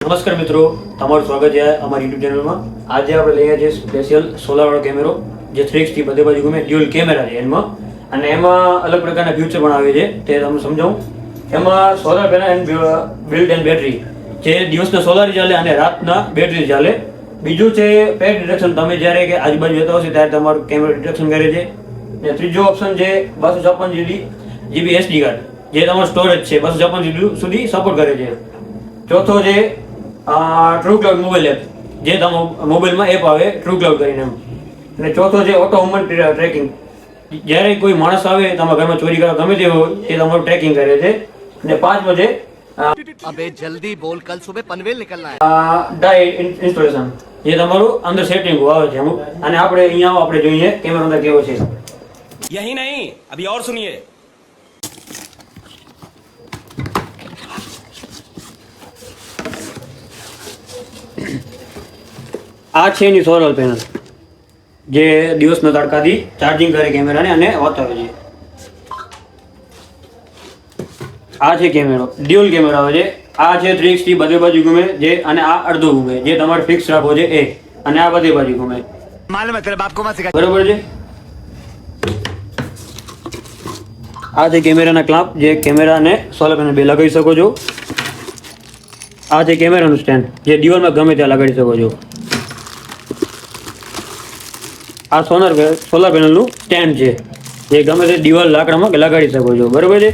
નમસ્કાર મિત્રો, તમારું સ્વાગત છે અમારી યુટ્યુબ ચેનલમાં. આજે આપણે લઈએ છીએ સ્પેશિયલ સોલારવાળો કેમેરો જે 360 બધે બાજુ ગમે ડ્યુઅલ કેમેરા છે એમાં, અને એમાં અલગ પ્રકારના ફ્યુચર પણ આવે છે તે તમને સમજાવું. એમાં solar panel and built and battery, જે દિવસના સોલાર ચાલે અને રાતના બેટરી ચાલે. બીજું છે પેક ડિટેક્શન, તમે જ્યારે કે આજુબાજુ જતા હશો ત્યારે તમારું કેમેરો ડિટેક્શન કરે છે. ને ત્રીજો ઓપ્શન છે 256 GB SD કાર્ડ, જે તમારો સ્ટોરેજ છે 256 GB સુધી સપોર્ટ કરે છે. ચોથો છે ટ્રુ ક્લાઉડ મોબાઈલ એપ, જે તમારા મોબાઈલમાં એપ આવે ટ્રુ ક્લાઉડ કરીને એમ. અને ચોથો છે ઓટો મુવમેન્ટ ટ્રેકિંગ, જ્યારે કોઈ માણસ આવે તમારા ઘરમાં ચોરી કરવા ગમે તે હોય એ તમારું ટ્રેકિંગ કરે છે. અને પાંચમો છે अबे जल्दी बोल, कल सुबह पनवेल निकलना है. ડાઈ ઇન્સ્ટોલેશન, જે તમારું અંદર સેટિંગ આવે છે અમુક. અને આપણે અહીંયા આપણે જોઈએ કેમેરો અંદર કેવો છે. यही नहीं, अभी और सुनिए. આ છે એની સોલર પેનલ, જે દિવસના તડકાથી ચાર્જિંગ કરે કેમેરાને અને વાતાવે છે. આ છે કેમેરો, ડ્યુઅલ કેમેરો આવે છે. આ છે 360 બધે બાજુ ઘૂમે જે, અને આ અડધો ઘૂમે જે તમારે ફિક્સ રાખવો છે એ, અને આ બધે બાજુ ઘૂમે. मालूम है तेरे बाप को मत सिखा. બરોબર છે. આ છે કેમેરાના ક્લામ્પ, જે કેમેરાને સોલર પેનલ બે લગાવી શકો છો. આ છે કેમેરાનું સ્ટેન્ડ, જે દિવાલમાં ગમે ત્યાં લગાડી શકો છો. આ સોલર પેનલનું સ્ટેન્ડ છે, જે ગમે તે દિવાલ લાકડામાં લગાડી શકો છો. બરોબર છે.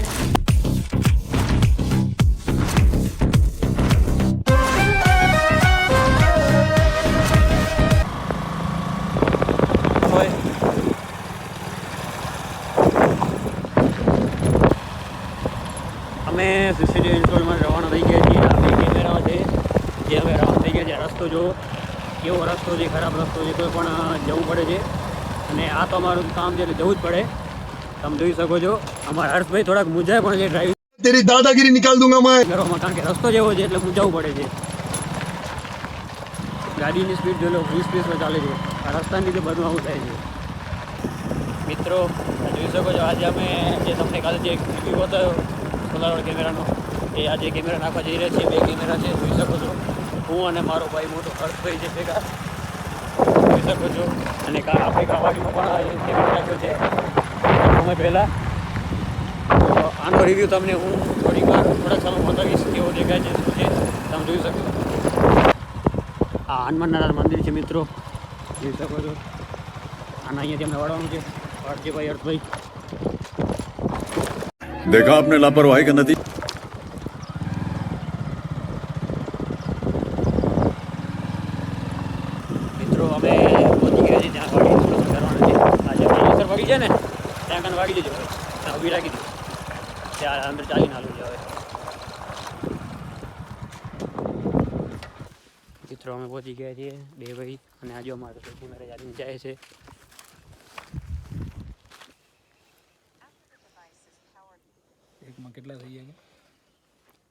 અમે સીસીટીવી ઇન્સ્ટોલમાં રવાના થઈ ગયા છીએ. આ બે કેમેરા છે જે અમે રવાના થઈ ગયા છે. રસ્તો જો કેવો રસ્તો છે, ખરાબ રસ્તો છે, કોઈ પણ જવું પડે છે. અને આ તો અમારું કામ છે એટલે જવું જ પડે. તમે જોઈ શકો છો અમારા હર્ષભાઈ થોડાક મૂંઝાય પણ છે ડ્રાઈવિંગ तेरी दादागिरी निकाल दूंगा मैं. કરવામાં, કારણ કે રસ્તો જેવો છે એટલે મૂંઝાવવું પડે છે. ગાડીની સ્પીડ જો લો 20-20 ચાલે છે. આ રસ્તાની લીધે બધું આવું થાય છે. મિત્રો જોઈ શકો છો આજે અમે જે તમને કાલે જે રિવ્યૂ હતો સોલાર કેમેરાનો, એ આજે કેમેરા નાખવા જઈ રહ્યા છીએ. બે કેમેરા છે, જોઈ શકો છો. હું અને મારો ભાઈ મોટો હર્ષભાઈ છે ભેગા, જોઈ શકો છો. અને આપણે કાવાડીમાં પણ કેમેરા રાખ્યો છે સમય પહેલાં. તો આનો રિવ્યૂ તમને હું થોડાક સમય બતાવીશ કેવો દેખાય છે, શું છે, તમે જોઈ શકો. આ હનુમાનના મંદિર છે મિત્રો, જોઈ શકો છો. આના અહીંયાથી અમને વળવાનું છે. ભાઈ હર્ષભાઈ, देखा आपने लापरवाही का नतीजा. મિત્રો અમે પહોંચી ગયા છીએ ત્યાં વાડી ઇન્સ્ટોલેશન કરવાનું છે. આજે અસર વાડી છે ને ત્યાં કાન વાડી દેજો, ત્યાં ઊભી રાખી દીધું, ત્યાં અંદર ચાલીને હાલું છે હવે. મિત્રો અમે પહોંચી ગયા છીએ બે ભાઈ, અને આજે અમારે કેમેરા ચાલીને જાય છે. એકમાં કેટલા થઈ ગયા?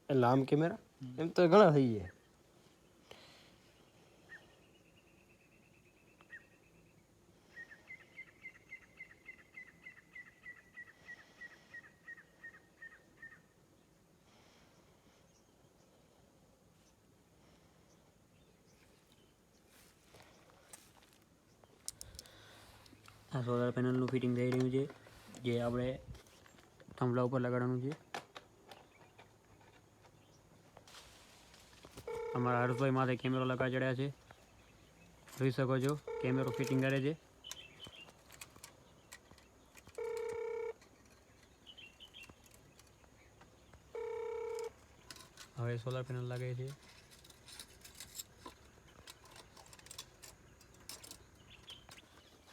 એટલે આમ કેમેરા એમ તો ઘણા થઈ ગયા. આ સોલાર પેનલનું ફિટિંગ થઈ રહ્યું છે, જે આપણે થાંભલા ઉપર લગાડવાનું છે. અમારા હર્ષભાઈ માથે કેમેરો લગાવી ચડ્યા છે, જોઈ શકો છો. કેમેરો ફિટિંગ કરે છે. હવે સોલાર પેનલ લાગે છે.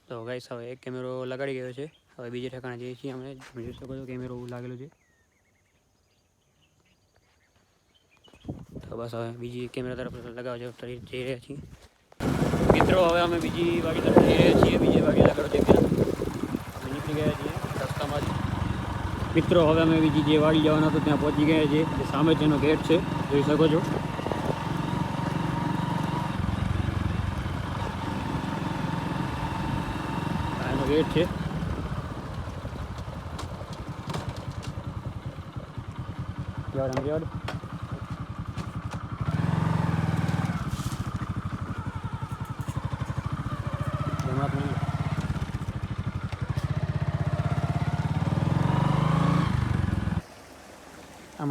તો ગાઈસ હવે એક કેમેરો લગાડી ગયો છે. હવે બીજે ઠેકાણે જઈએ છીએ અમે. જોઈ શકો છો કેમેરો લાગેલો છે. તો બસ હવે બીજી કેમેરા તરફ લગાવવા જઈ રહ્યા છીએ. મિત્રો હવે અમે બીજી વાડી તરફ જઈ રહ્યા છીએ. બીજી વાડી લગાડો છે અમે નીકળી ગયા છીએ રસ્તામાંથી. મિત્રો હવે અમે બીજી જે વાડી જવાના હતો ત્યાં પહોંચી ગયા છીએ. જે સામે તેનો ગેટ છે, જોઈ શકો છો. એનો ગેટ છે.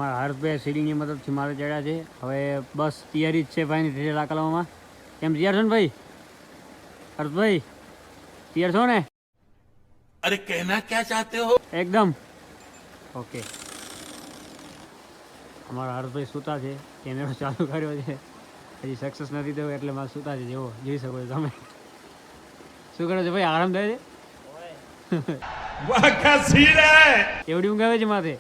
અમારા હર્ષભાઈ સીડીની મદદથી મારે ચડ્યા છે. હવે બસ તૈયારી જ છે ભાઈની ધીરે લાકલાવામાં. કેમ તૈયાર છો ને ભાઈ? હર્ષભાઈ તૈયાર છો ને? अरे कहना क्या चाहते हो? એકદમ ઓકે. અમારા હર્ષભાઈ સૂતા છે, કેમેરો ચાલુ કર્યો છે, હજી સક્સેસ નથી થયો એટલે મારે સૂતા છે. જેવો જોઈ શકો છો તમે. શું કરો છો ભાઈ? આરામ થાય છે? वाह क्या सीन है. એવડી ઊંઘ આવે છે માથે?